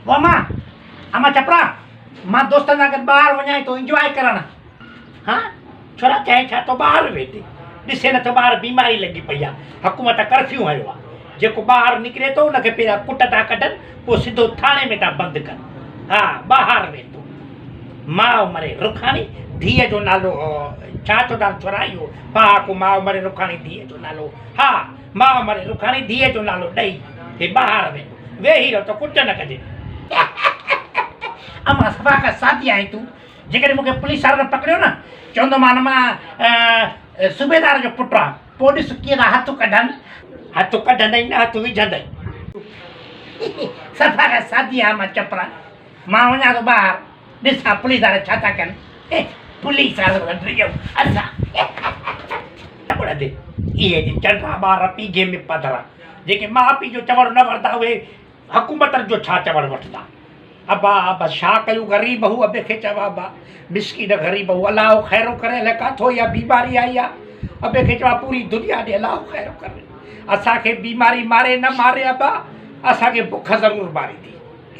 वो अमा चपरा मां दोस्तन सां गॾु ॿाहिरि वञां थो इंजॉय करण। हाँ छोरा चाहे छा तो ॿाहिरि वेठे ॾिसे नथो ॿाहिरि बीमारी लॻी पई आहे, हुकूमत कर्फ्यू हयो आहे। जेको ॿाहिरि निकिरे थो उनखे पहिरियां कुट था कढनि, पोइ सिधो थाणे में था बंदि कनि। हा ॿाहिरि वेठो माउ मरे रुखाणी धीअ जो नालो छा चो नालो छोरा इहो पहाको माउ मरे रुखाणी धीअ जो नालो। हा माउ मरे रुखाणी धीअ जो नालो ॾेई हे ॿाहिरि वेठो वेही रहो त कुट न कजे। अमा सफ़ा खां सादी आहीं तूं। जेकॾहिं मूंखे पुलिस वारनि पकड़ियो न चवंदोमांनि मां सूबेदार जो पुटु आहे, पोइ ॾिस कीअं था हथु कढनि। हथु कढंदई न हथु विझंदई। सफ़ा खां सादी आहियां मां चपरा। मां वञा थो ॿाहिरि ॾिसां पुलिस वारा छा था कनि। पुलिस वारो असां इहे चंडा ॿार पीघे में पधरा जेके माउ पीउ जो चवणु न वठंदा उहे हुकूमतनि जो छा चवणु वठंदा। अबा अबा छा कयूं ग़रीब हू अबे खे चवां अबा मिसकीन ग़रीब हू अलाह ख़ैरो करे अलाए काथो इहा बीमारी आई आहे। अबे खे चवां पूरी दुनिया ॾे अलाह ख़ैरो करे। असांखे बीमारी मारे न मारे अबा असांखे बुख ज़रूरु मारे थी।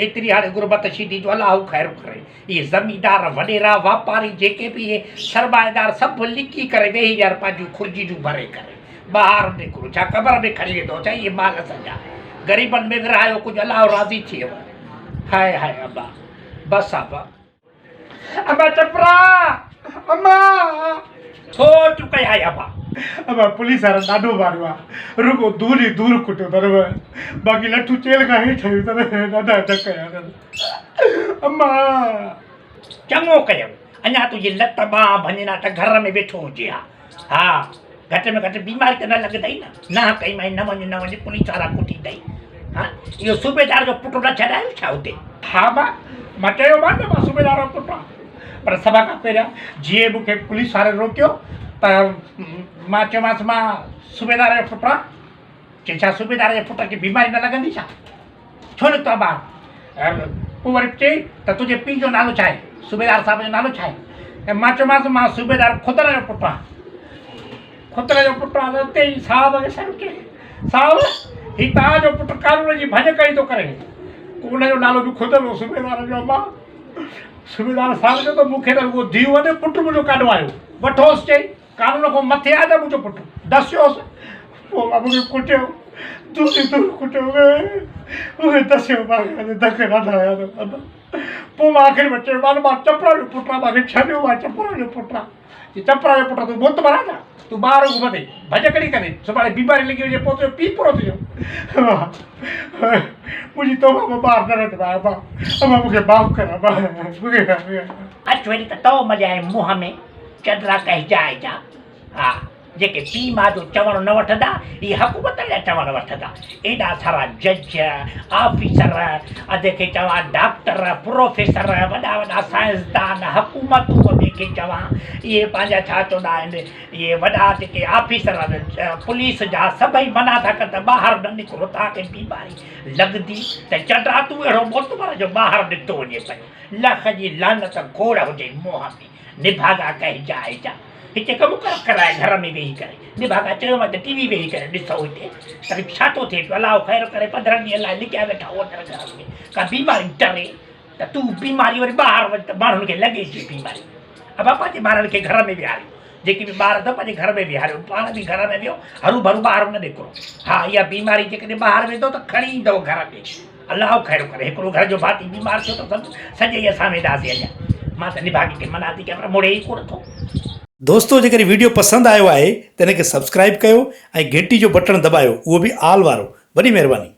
एतिरी हाणे गुरबत शीदी जो अलाह ख़ैरो करे। इहे ज़मींदार वॾेरा वापारी जेके बि इहे सरमाएदार सभु लिकी करे वेही रहिया पंहिंजूं खुर्जियूं भरे करे ॿाहिरि निकिरो छा क़बर में खणी वेंदो छा इहे माल सॼा ग़रीबनि में विरायो कुझु अलाह राज़ी थी वियो। हाय हाय अबा बस अबा चपरा अम्मा छो चुप कई आहे अबा। अबा पुलिस वारा ॾाढो मारियो आहे, रुगो दूर ई दूर कुटियो अथव, बाक़ी लठू चेल खां हेठि आहियूं अथव, ॾाढा धक कया अथव। अम्मा चङो कयो अञा तुंहिंजी लत बांह भञना त घर में वेठो हुजे। हा घटि में घटि बीमारी त न लॻंदई न कई माई न वञ पुलिस वारा कुटी अथई। हा इहो सूबेदार जो पुटु न छॾायो छा हुते। हा मां चयोमांसि न मां सूबेदार जो पुटु आहे, पर सभा खां पहिरियां जीअं मूंखे पुलिस वारे रोकियो त मां चयोमांसि मां सूबेदार जो पुटु आहे। चई छा सूबेदार जे पुट खे बीमारी न लॻंदी छा, छो न तो ॿार। पोइ वरी चई त तुंहिंजे पीउ जो नालो छा आहे, सूबेदार साहिब जो नालो छा आहे। ऐं मां चयोमांसि मां सूबेदार खुदर जो पुटु आहे। खुदर जो पुटु आहे त उते ई साहिब खे सॾु कई साहिब ही तव्हांजो पुटु कानून जी भञ कई थो करे। उनजो नालो बि खुदर हो सूबेदार जो। अम्मा सूबेदार साहिब जो त मूंखे त उहो धीउ वॾे पुटु मुंहिंजो काॾो आयो वठोसि चई कानून खां मथे आहे त मुंहिंजो पुटु दसियोसि। पोइ मां मूंखे कुटियो दूर कुटियो उहे दसियो धक ॾाढा आया अथव। पोइ मां आख़िर में चयोमांसि मां चपरा जो पुटु आहे, मूंखे छॾियो मां चपरा जो पुटु आहे। चपरा जो पुटु तूं बुत भरा छा, तूं ॿार घुमंदे भॼ कड़ी करे सुभाणे बीमारी लॻी वञे पोइ तुंहिंजो पीउ पूरो थी वियो। मुंहिंजी तौबा में ॿार न रहंदो आहे। अम्मा मूंखे माफ़ु कर अम्मा मूंखे अच वरी त तो मॼाए मुंहं में चदरा कहिजाए जा। हा जेके पीउ माउ जो चवणु न वठंदा इहे हुकूमत जा चवणु वठंदा। एॾा सारा जज ऑफिसर अधे खे चवां डॉक्टर प्रोफेसर वॾा वॾा साइंसदान हुकूमतूं ॿिए खे चवां इहे पंहिंजा छा चवंदा आहिनि इहे वॾा जेके ऑफिसर पुलिस जा सभई मना था कनि त ॿाहिरि न निकिरो तव्हांखे बीमारी लॻंदी त चंडा तूं अहिड़ो मोतबर जो ॿाहिरि निकितो वञे पियो। लख जी लानत खोड़ हुजे मुंहं में निभागा कहिजाए जा। हिते कमु कराए घर में वेही करे निभागा चयो मां त टीवी वेही करे ॾिसो हिते त छा थो थिए पियो अलाह ख़ैरु करे 15 ॾींहं लाइ लिकिया वेठा होटल घर में का बीमारी डरे त तूं बीमारी वरी ॿाहिरि वञ त माण्हुनि खे लॻे थी बीमारी। अबा पंहिंजे ॿारनि खे घर में विहारियो जेके बि ॿार अथव पंहिंजे घर में विहारियो पाण बि घर में वियो हरू भरू ॿाहिरि न निकिरो। हा इहा बीमारी जेकॾहिं ॿाहिरि वेंदो त खणी ईंदव घर में अलाह ख़ैरु करे। हिकिड़ो घर जो भाती बीमार थियो त सॼे असां वेंदासीं अञा मां त निभागी खे मना थी कयां पर मुड़े ई कोन थो। दोस्तों जेकर वीडियो पसंदि आयो आहे त हिनखे सब्सक्राइब कयो ऐं घंटी जो बटण दॿायो उहो बि आल वारो। वॾी महिरबानी।